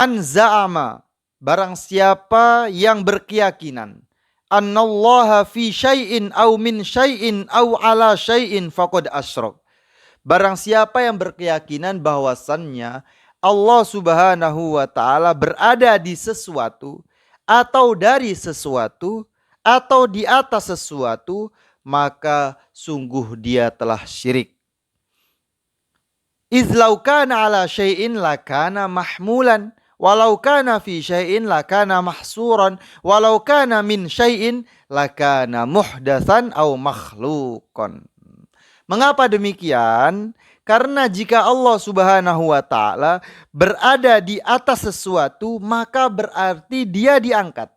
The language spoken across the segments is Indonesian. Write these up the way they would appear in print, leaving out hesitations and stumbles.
Man za'ama, barang siapa yang berkeyakinan, annallaha fi syai'in au min syai'in au ala syai'in faqad asyrak. Barang siapa yang berkeyakinan bahwasannya Allah Subhanahu wa taala berada di sesuatu atau dari sesuatu atau di atas sesuatu, maka sungguh dia telah syirik. Izlau kana ala syai'in lakana mahmulan, walau kana fi syai'in lakana mahsuran, walau kana min syai'in lakana muhdatsan au makhluqan. Mengapa demikian? Karena jika Allah Subhanahu wa taala berada di atas sesuatu, maka berarti dia diangkat.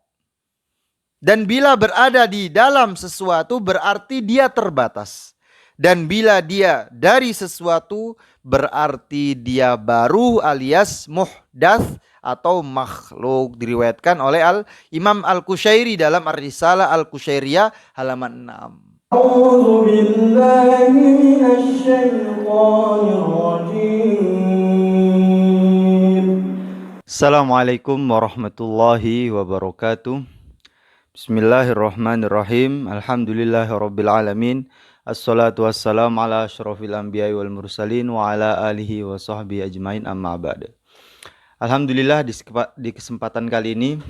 Dan bila berada di dalam sesuatu, berarti dia terbatas. Dan bila dia dari sesuatu, berarti dia baru alias muhdats atau makhluk. Diriwayatkan oleh Imam Al-Qushairi dalam Ar-Risalah Al-Qushairiyah halaman 6. أعوذ بالله من الشيطان الرجيم. Assalamualaikum warahmatullahi wabarakatuh. Bismillahirrahmanirrahim. Alhamdulillahirabbil alamin. Assalatu wassalamu ala asyrafil anbiya'i wal mursalin wa ala alihi wa sahbihi ajmain, amma ba'd. Alhamdulillah, di kesempatan kali ini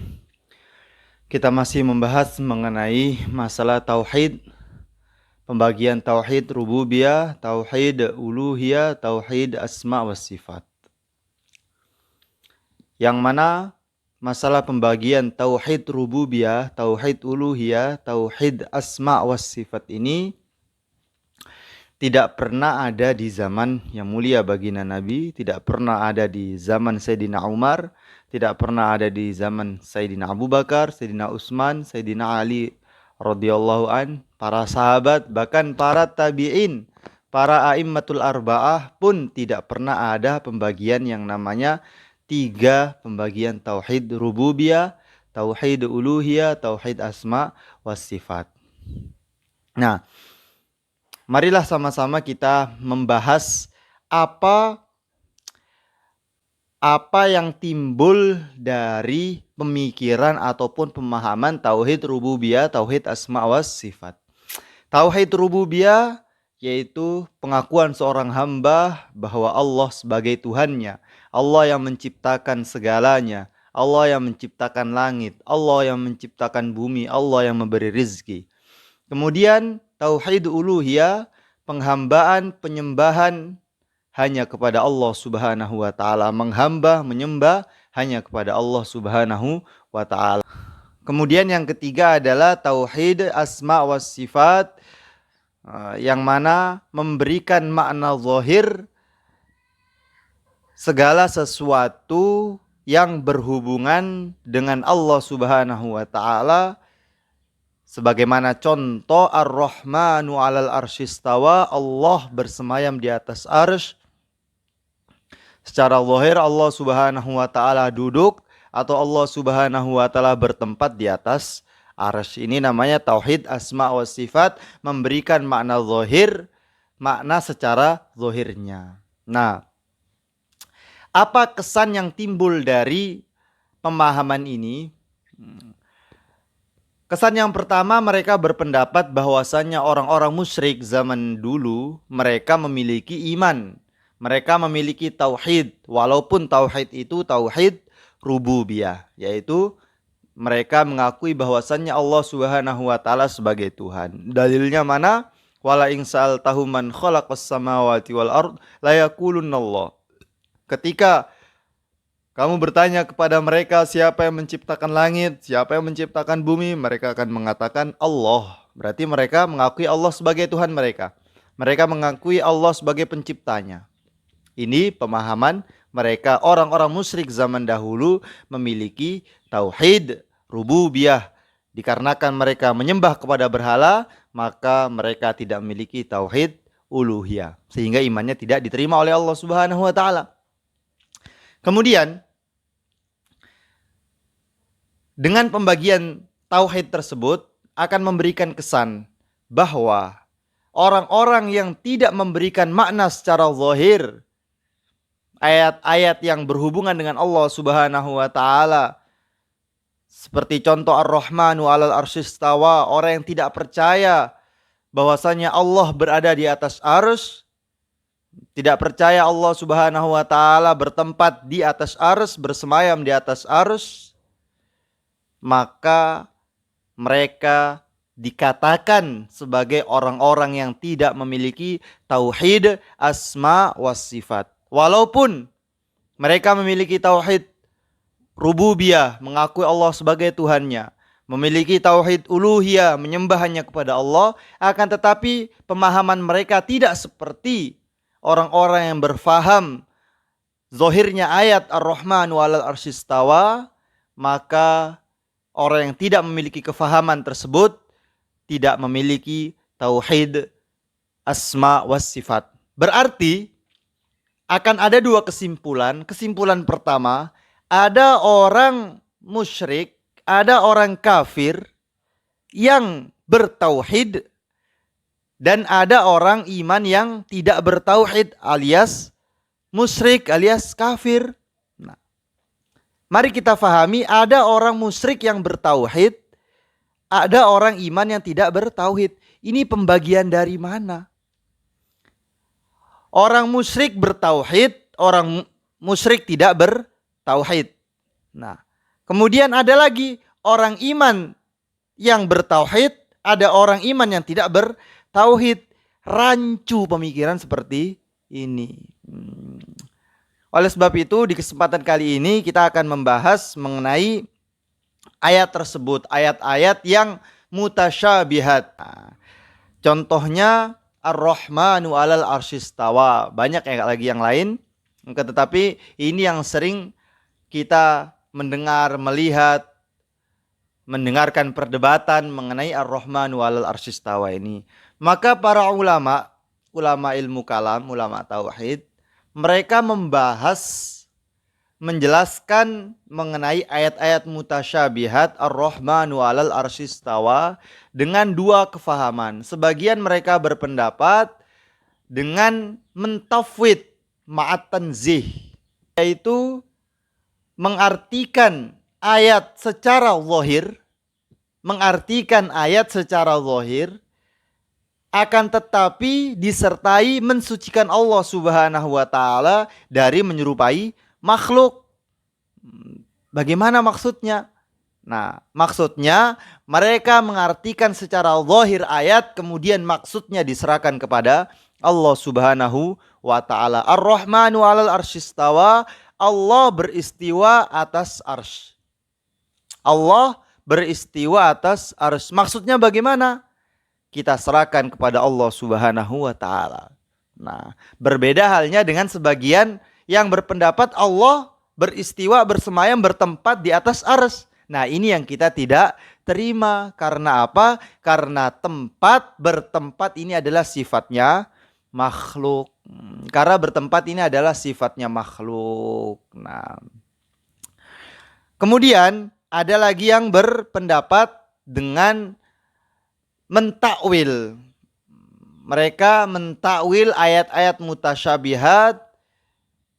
kita masih membahas mengenai masalah tauhid, pembagian tauhid rububiyah, tauhid uluhiyah, tauhid asma wa sifat. Yang mana masalah pembagian tauhid rububiyah, tauhid uluhiyah, tauhid asma wa sifat ini tidak pernah ada di zaman yang mulia baginda Nabi, tidak pernah ada di zaman Sayyidina Umar, tidak pernah ada di zaman Sayyidina Abu Bakar, Sayyidina Utsman, Sayyidina Ali radhiyallahu an, para sahabat, bahkan para tabi'in, para a'immatul arba'ah pun tidak pernah ada pembagian yang namanya 3 pembagian tauhid rububiyah, tauhid uluhiyah, tauhid asma was sifat. Nah, marilah sama-sama kita membahas apa yang timbul dari pemikiran ataupun pemahaman tauhid rububiyah, tauhid asma was sifat. Tauhid rububiyah yaitu pengakuan seorang hamba bahwa Allah sebagai Tuhannya, Allah yang menciptakan segalanya, Allah yang menciptakan langit, Allah yang menciptakan bumi, Allah yang memberi rizki. Kemudian tauhid uluhiyah, penghambaan, penyembahan hanya kepada Allah Subhanahu wa taala, menghamba, menyembah hanya kepada Allah Subhanahu wa taala. Kemudian yang ketiga adalah tauhid asma was sifat, yang mana memberikan makna zahir segala sesuatu yang berhubungan dengan Allah Subhanahu wa taala. Sebagaimana contoh Ar-Rahmanu 'alal arsyistawa, Allah bersemayam di atas arsy. Secara zahir Allah Subhanahu wa taala duduk atau Allah Subhanahu wa taala bertempat di atas arsy. Ini namanya tauhid asma wa sifat, memberikan makna zahir, makna secara zahirnya. Nah, apa kesan yang timbul dari pemahaman ini? Kesan yang pertama, mereka berpendapat bahwasannya orang-orang musyrik zaman dulu mereka memiliki iman, mereka memiliki tauhid, walaupun tauhid itu tauhid rububiyah, yaitu mereka mengakui bahwasannya Allah Subhanahu wa taala sebagai Tuhan. Dalilnya mana? Wala in sa'altahum man khalaqas samawati wal ard la yaqulunallah. Ketika kamu bertanya kepada mereka siapa yang menciptakan langit, siapa yang menciptakan bumi, mereka akan mengatakan Allah. Berarti mereka mengakui Allah sebagai Tuhan mereka. Mereka mengakui Allah sebagai penciptanya. Ini pemahaman mereka. Orang-orang musyrik zaman dahulu memiliki tauhid rububiyah. Dikarenakan mereka menyembah kepada berhala, maka mereka tidak memiliki tauhid uluhiyah, sehingga imannya tidak diterima oleh Allah Subhanahu wa taala. Kemudian dengan pembagian tauhid tersebut akan memberikan kesan bahwa orang-orang yang tidak memberikan makna secara zahir ayat-ayat yang berhubungan dengan Allah Subhanahu wa taala. Seperti contoh Ar-Rahmanu 'alal arsyistawa, orang yang tidak percaya bahwasanya Allah berada di atas arsy, tidak percaya Allah Subhanahu wa taala bertempat di atas arsy, bersemayam di atas arsy, maka mereka dikatakan sebagai orang-orang yang tidak memiliki tauhid asma was sifat. Walaupun mereka memiliki tauhid rububiyah, mengakui Allah sebagai Tuhannya, memiliki tauhid uluhiyah, menyembah hanya kepada Allah, akan tetapi pemahaman mereka tidak seperti orang-orang yang berfaham zahirnya ayat Ar-Rahman 'alal arsyistawa, maka orang yang tidak memiliki kefahaman tersebut tidak memiliki tauhid asma was sifat. Berarti akan ada dua kesimpulan. Kesimpulan pertama, ada orang musyrik, ada orang kafir yang bertauhid, dan ada orang iman yang tidak bertauhid alias musyrik alias kafir. Nah, mari kita fahami, ada orang musyrik yang bertauhid, ada orang iman yang tidak bertauhid. Ini pembagian dari mana? Orang musyrik bertauhid, orang musyrik tidak bertauhid. Nah, kemudian ada lagi orang iman yang bertauhid, ada orang iman yang tidak bertauhid. Rancu pemikiran seperti ini. Oleh sebab itu, di kesempatan kali ini kita akan membahas mengenai ayat tersebut, ayat-ayat yang mutasyabihat. Nah, contohnya Ar-Rahmanu 'alal arsyistawa. Banyak lagi yang lain. Tetapi ini yang sering kita mendengar, melihat, mendengarkan perdebatan mengenai Ar-Rahmanu 'alal arsyistawa ini. Maka para ulama ilmu kalam, ulama tauhid, mereka membahas, menjelaskan mengenai ayat-ayat mutasyabihat Ar-Rahmanu 'alal arsyistawa dengan dua kefahaman. Sebagian mereka berpendapat dengan mentafwid ma'at tanzih, yaitu mengartikan ayat secara zahir, akan tetapi disertai mensucikan Allah Subhanahu wa taala dari menyerupai makhluk. Bagaimana maksudnya? Nah, maksudnya mereka mengartikan secara zahir ayat, kemudian maksudnya diserahkan kepada Allah Subhanahu wa taala. Ar-Rahmanu 'alal arsyistawa, Allah beristiwa atas arsy. Allah beristiwa atas arsy. Maksudnya bagaimana? Kita serahkan kepada Allah Subhanahu wa taala. Nah, berbeda halnya dengan sebagian yang berpendapat Allah beristiwa, bersemayam, bertempat di atas arsy. Nah, ini yang kita tidak terima. Karena apa? Karena bertempat ini adalah sifatnya makhluk. Karena bertempat ini adalah sifatnya makhluk. Nah, kemudian ada lagi yang berpendapat dengan mentakwil. Mereka mentakwil ayat-ayat mutasyabihat,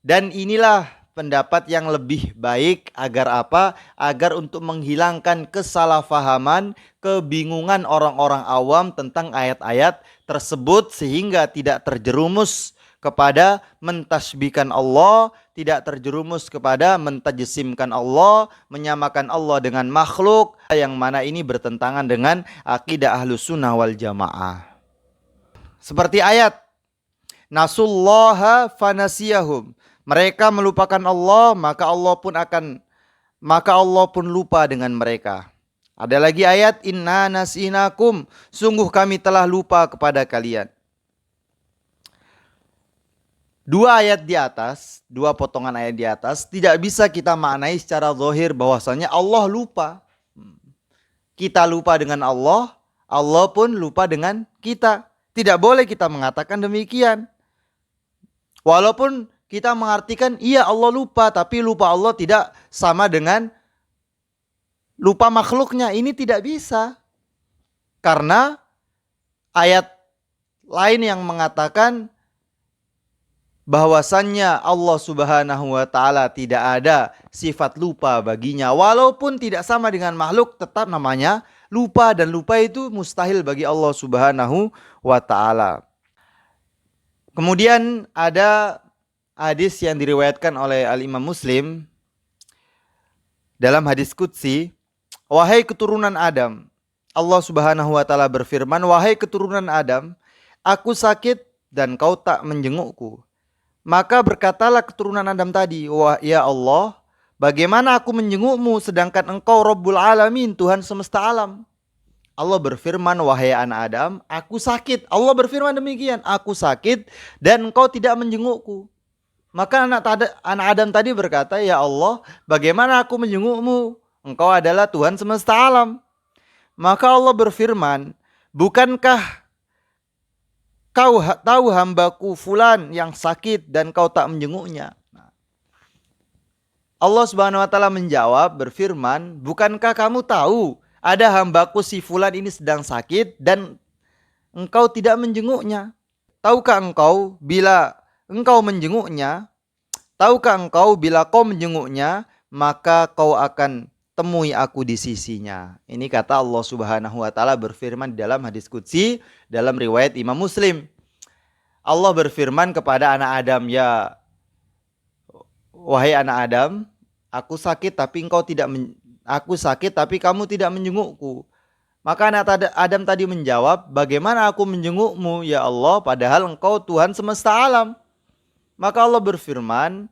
dan inilah pendapat yang lebih baik. Agar apa? Agar untuk menghilangkan kesalahpahaman, kebingungan orang-orang awam tentang ayat-ayat tersebut, sehingga tidak terjerumus kepada mentasbihkan Allah, tidak terjerumus kepada mentajsimkan Allah, menyamakan Allah dengan makhluk, yang mana ini bertentangan dengan akidah Ahlus Sunnah wal Jamaah. Seperti ayat Nasullaha fanasiyahum. Mereka melupakan Allah, maka Allah pun lupa dengan mereka. Ada lagi ayat Inna nasinakum, sungguh kami telah lupa kepada kalian. Dua ayat di atas, dua potongan ayat di atas tidak bisa kita maknai secara zahir bahwasanya Allah lupa. Kita lupa dengan Allah, Allah pun lupa dengan kita. Tidak boleh kita mengatakan demikian. Walaupun kita mengartikan iya Allah lupa, tapi lupa Allah tidak sama dengan lupa makhluknya. Ini tidak bisa. Karena ayat lain yang mengatakan bahwasannya Allah Subhanahu wa taala tidak ada sifat lupa baginya, walaupun tidak sama dengan makhluk tetap namanya lupa, dan lupa itu mustahil bagi Allah Subhanahu wa taala. Kemudian ada hadis yang diriwayatkan oleh Al-Imam Muslim dalam hadis qudsi, wahai keturunan Adam, Allah Subhanahu wa taala berfirman, wahai keturunan Adam, aku sakit dan kau tak menjengukku. Maka berkatalah keturunan Adam tadi, wah ya Allah, bagaimana aku menjengukmu sedangkan engkau Rabbul Alamin, Tuhan semesta alam. Allah berfirman, wahai anak Adam, aku sakit. Allah berfirman demikian, aku sakit dan engkau tidak menjengukku. Maka anak Adam tadi berkata, ya Allah, bagaimana aku menjengukmu? Engkau adalah Tuhan semesta alam. Maka Allah berfirman, bukankah kau tahu hambaku fulan yang sakit dan kau tak menjenguknya? Allah Subhanahu wa taala menjawab berfirman, bukankah kamu tahu ada hambaku si fulan ini sedang sakit dan engkau tidak menjenguknya? Tahukah engkau bila engkau menjenguknya, tahukah engkau bila kau menjenguknya, maka kau akan temui aku di sisinya. Ini kata Allah Subhanahu wa taala berfirman di dalam hadis qudsi dalam riwayat Imam Muslim. Allah berfirman kepada anak Adam, ya wahai anak Adam, aku sakit tapi kamu tidak menjengukku. Maka anak Adam tadi menjawab, bagaimana aku menjengukmu ya Allah, padahal engkau Tuhan semesta alam. Maka Allah berfirman,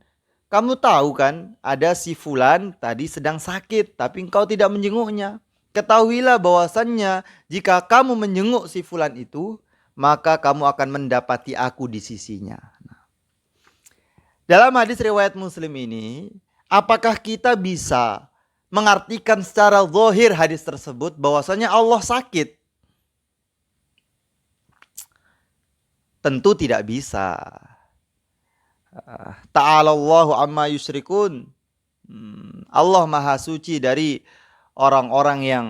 kamu tahu kan ada si fulan tadi sedang sakit tapi engkau tidak menjenguknya. Ketahuilah bahwasannya jika kamu menjenguk si fulan itu, maka kamu akan mendapati aku di sisinya. Dalam hadis riwayat Muslim ini, apakah kita bisa mengartikan secara zahir hadis tersebut bahwasanya Allah sakit? Tentu tidak bisa. Ta'alallahu amma yusyrikun. Allah maha suci dari orang-orang yang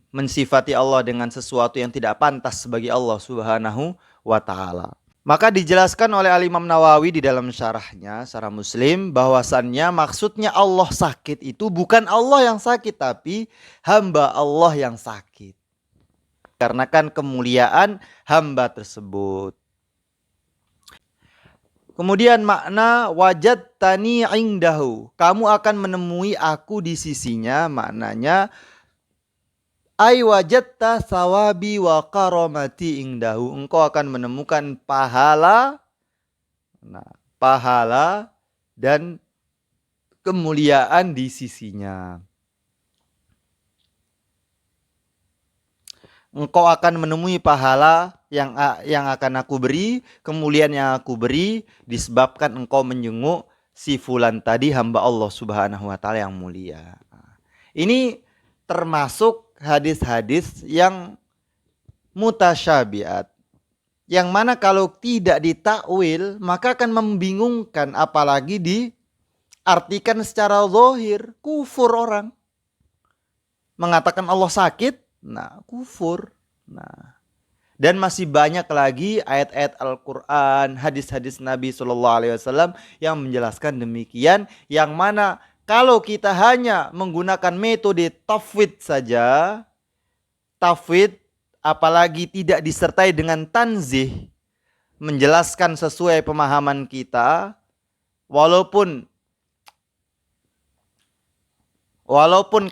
mensifati Allah dengan sesuatu yang tidak pantas bagi Allah Subhanahu wa taala. Maka dijelaskan oleh Al-Imam Nawawi di dalam syarahnya, syarah Muslim, bahwasannya maksudnya Allah sakit itu bukan Allah yang sakit, tapi hamba Allah yang sakit. Karena kan kemuliaan hamba tersebut. Kemudian makna wajadtani indahu, kamu akan menemui aku di sisinya, maknanya ay wajadta sawabi wa karamati indahu, engkau akan menemukan pahala, pahala dan kemuliaan di sisinya. Engkau akan menemui pahala yang akan aku beri, kemuliaan yang aku beri disebabkan engkau menjenguk si fulan tadi, hamba Allah Subhanahu wa taala yang mulia. Ini termasuk hadis-hadis yang mutasyabihat, yang mana kalau tidak ditakwil maka akan membingungkan, apalagi diartikan secara zahir, kufur orang. Mengatakan Allah sakit, kufur. Dan masih banyak lagi ayat-ayat Al-Quran, hadis-hadis Nabi SAW yang menjelaskan demikian, yang mana kalau kita hanya menggunakan metode tafwid saja, tafwid apalagi tidak disertai dengan tanzih, menjelaskan sesuai pemahaman kita, walaupun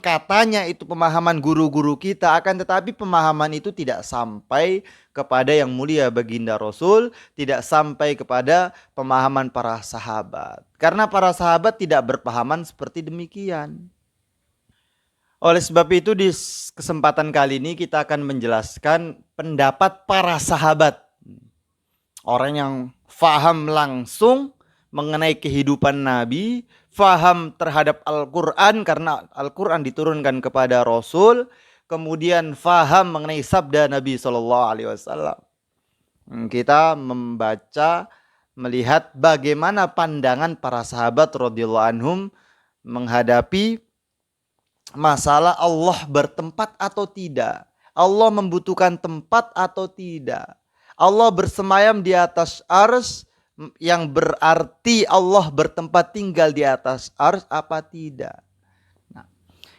katanya itu pemahaman guru-guru kita, akan tetapi pemahaman itu tidak sampai kepada yang mulia baginda Rasul, tidak sampai kepada pemahaman para sahabat. Karena para sahabat tidak berpahaman seperti demikian. Oleh sebab itu di kesempatan kali ini kita akan menjelaskan pendapat para sahabat. Orang yang faham langsung mengenai kehidupan Nabi, faham terhadap Al-Quran karena Al-Quran diturunkan kepada Rasul, kemudian faham mengenai sabda Nabi SAW. Kita membaca, melihat bagaimana pandangan para sahabat radhiyallahu anhum menghadapi masalah Allah bertempat atau tidak, Allah membutuhkan tempat atau tidak, Allah bersemayam di atas arsy, yang berarti Allah bertempat tinggal di atas arsy apa tidak? Nah,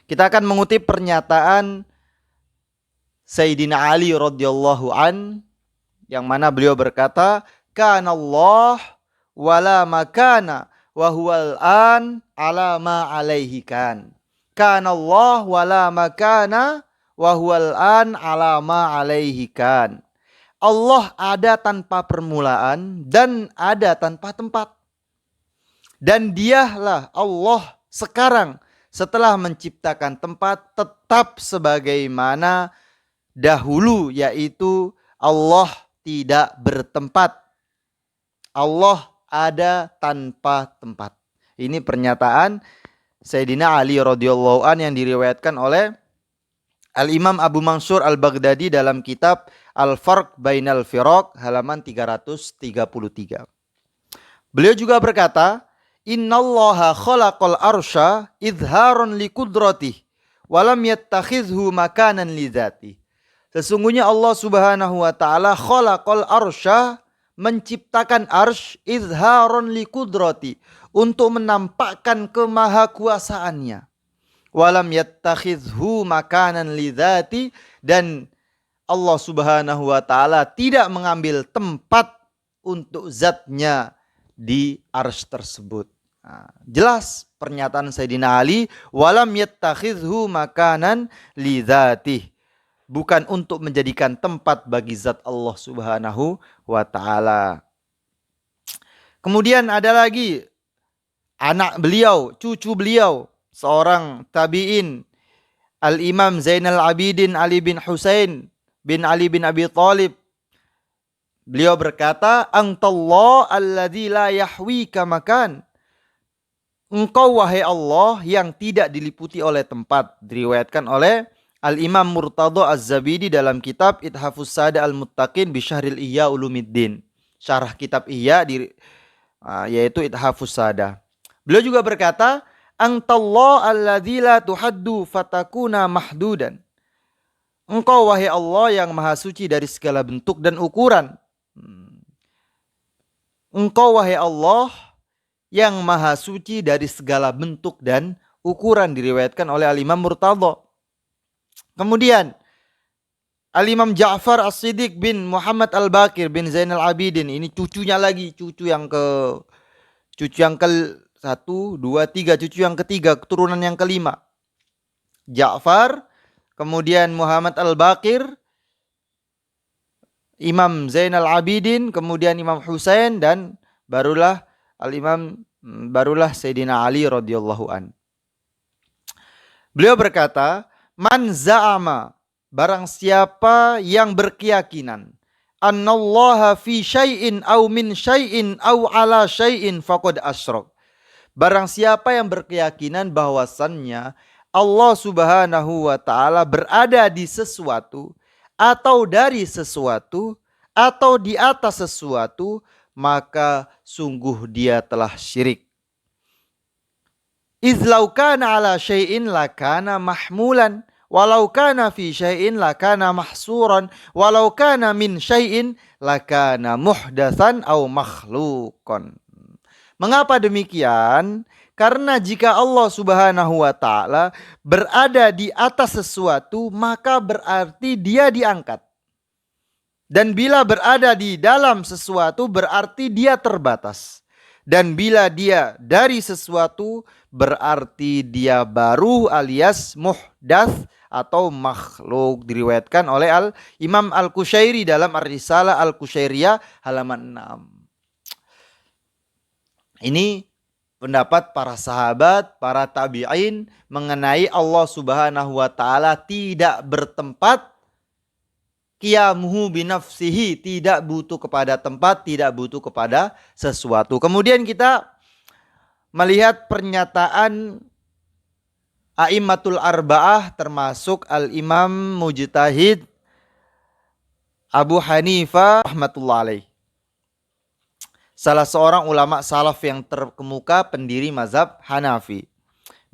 kita akan mengutip pernyataan Sayyidina Ali radhiyallahu an, yang mana beliau berkata, "Kana Allah wala makana wa huwal an ala ma alaihi kan." Kana Allah wala makana wa huwal an ala ma alaihi kan. Allah ada tanpa permulaan dan ada tanpa tempat. Dan dialah Allah sekarang setelah menciptakan tempat tetap sebagaimana dahulu, yaitu Allah tidak bertempat. Allah ada tanpa tempat. Ini pernyataan Sayyidina Ali radhiyallahu an yang diriwayatkan oleh Al-Imam Abu Mansur Al-Baghdadi dalam kitab Al-Farq Bainal Firaq halaman 333. Beliau juga berkata, "Innallaha khalaqal arsya idharon liqudratihi wa lam yattakhidhu makanan li dzatihi." Sesungguhnya Allah Subhanahu wa taala khalaqal arsya, menciptakan arsy, izharon liqudrati, untuk menampakkan kemahakuasaannya. Walam yattakhidhu makanan lidzati, dan Allah Subhanahu wa taala tidak mengambil tempat untuk zatnya di arsy tersebut. Nah, jelas pernyataan Sayyidina Ali, walam yattakhidhu makanan lidzati, bukan untuk menjadikan tempat bagi zat Allah Subhanahu wa taala. Kemudian ada lagi anak beliau, cucu beliau, seorang tabi'in, Al-Imam Zainal Abidin Ali bin Husain bin Ali bin Abi Thalib. Beliau berkata, "Antallah alladzi la yahwika makan." Engkau wahai Allah yang tidak diliputi oleh tempat. Diriwayatkan oleh Al-Imam Murtadha Az-Zabidi dalam kitab Ithafus Sada Al-Muttaqin bi Syahril Ihya Ulumuddin. Syarah kitab Ihya yaitu Ithafus Sada. Beliau juga berkata, "Antallah alladzi la tuhaddu fatakuna mahdudan." Engkau wahai Allah yang maha suci dari segala bentuk dan ukuran. Engkau wahai Allah yang maha suci dari segala bentuk dan ukuran, diriwayatkan oleh Al-Imam Murtadha. Kemudian Al-Imam Ja'far As-Siddiq bin Muhammad Al-Baqir bin Zainal Abidin, ini cucunya lagi, cucu yang ke 1, 2, 3, cucu yang ketiga, keturunan yang kelima. Ja'far, kemudian Muhammad Al-Baqir, Imam Zainal Abidin, kemudian Imam Husain, dan barulah Sayyidina Ali radhiyallahu an. Beliau berkata, "Man za'ama," barang siapa yang berkeyakinan, "annallaha fi syai'in aw min syai'in aw ala syai'in faqad asyrak." Barang siapa yang berkeyakinan bahwasannya Allah Subhanahu wa taala berada di sesuatu atau dari sesuatu atau di atas sesuatu, maka sungguh dia telah syirik. Izlau kana ala syai'in lakana mahmulan, walau kana fi syai'in lakana mahsuran, walau kana min syai'in lakana muhdatsan au makhluqan. Mengapa demikian? Karena jika Allah Subhanahu wa taala berada di atas sesuatu, maka berarti dia diangkat. Dan bila berada di dalam sesuatu, berarti dia terbatas. Dan bila dia dari sesuatu, berarti dia baru alias muhdats atau makhluk. Diriwayatkan oleh Imam Al-Qushairi dalam Ar-Risalah Al-Qushairiyah halaman 6. Ini pendapat para sahabat, para tabi'in mengenai Allah Subhanahu wa taala tidak bertempat, qiyamuhu binafsihi, tidak butuh kepada tempat, tidak butuh kepada sesuatu. Kemudian kita melihat pernyataan A'immatul Arba'ah, termasuk Al-Imam Mujtahid Abu Hanifah rahmatullah alaih, salah seorang ulama salaf yang terkemuka, pendiri mazhab Hanafi.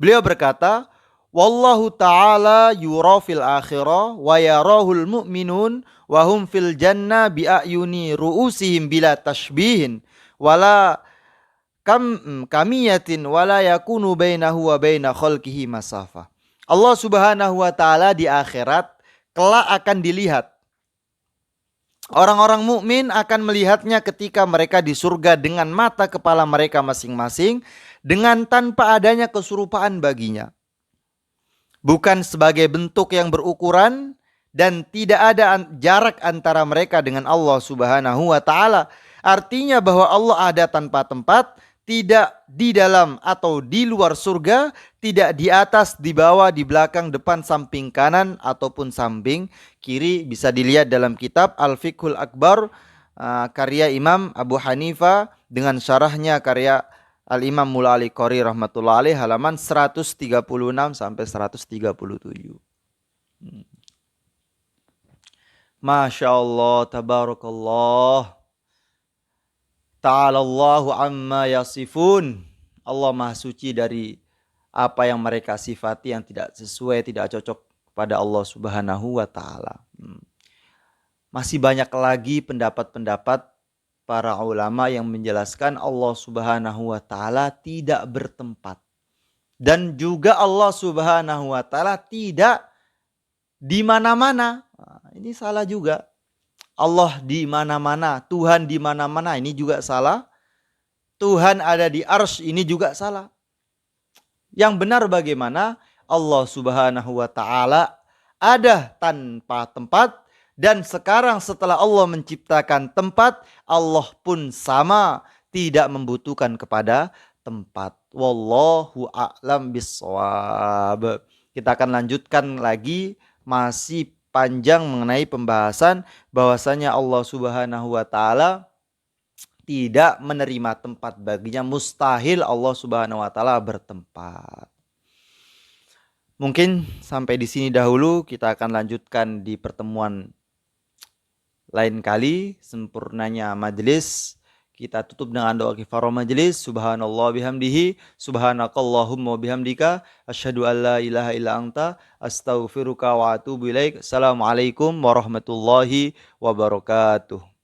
Beliau berkata, "Wallahu ta'ala yura fil akhirah wa yarahul mu'minun wa hum fil jannah bi'ayuni ru'usihim bila tashbihin wala kamiyatin wala yakunu bainahu wa baina khalqihi masafah. Allah Subhanahu wa taala di akhirat kelak akan dilihat. Orang-orang mukmin akan melihatnya ketika mereka di surga dengan mata kepala mereka masing-masing, dengan tanpa adanya keserupaan baginya. Bukan sebagai bentuk yang berukuran dan tidak ada jarak antara mereka dengan Allah Subhanahu wa taala. Artinya bahwa Allah ada tanpa tempat, tidak di dalam atau di luar surga, tidak di atas, di bawah, di belakang, depan, samping kanan ataupun samping kiri. Bisa dilihat dalam kitab Al-Fiqhul Akbar karya Imam Abu Hanifah dengan syarahnya karya Al-Imam Mula Al-Qari rahmatullah alaih, halaman 136 sampai 137. Masya Allah, tabarakallah. Ta'alallahu amma yasifun. Allah Maha Suci dari apa yang mereka sifati yang tidak sesuai, tidak cocok kepada Allah Subhanahu wa taala. Masih banyak lagi pendapat-pendapat para ulama yang menjelaskan Allah Subhanahu wa taala tidak bertempat. Dan juga Allah Subhanahu wa taala tidak di mana-mana. Ini salah juga. Allah di mana-mana, Tuhan di mana-mana, ini juga salah. Tuhan ada di arsy, ini juga salah. Yang benar bagaimana? Allah Subhanahu wa taala ada tanpa tempat, dan sekarang setelah Allah menciptakan tempat, Allah pun sama, tidak membutuhkan kepada tempat. Wallahu a'lam bissawab. Kita akan lanjutkan lagi, masih panjang mengenai pembahasan bahwasanya Allah Subhanahu wa taala tidak menerima tempat baginya, mustahil Allah Subhanahu wa taala bertempat. Mungkin sampai di sini dahulu, kita akan lanjutkan di pertemuan lain kali. Sempurnanya majelis kita tutup dengan doa kifarah majelis. Subhanallah bihamdihi, subhanakallahumma bihamdika, asyhadu an la ilaha illa anta, astaghfiruka wa atubu ilaik. Assalamualaikum warahmatullahi wabarakatuh.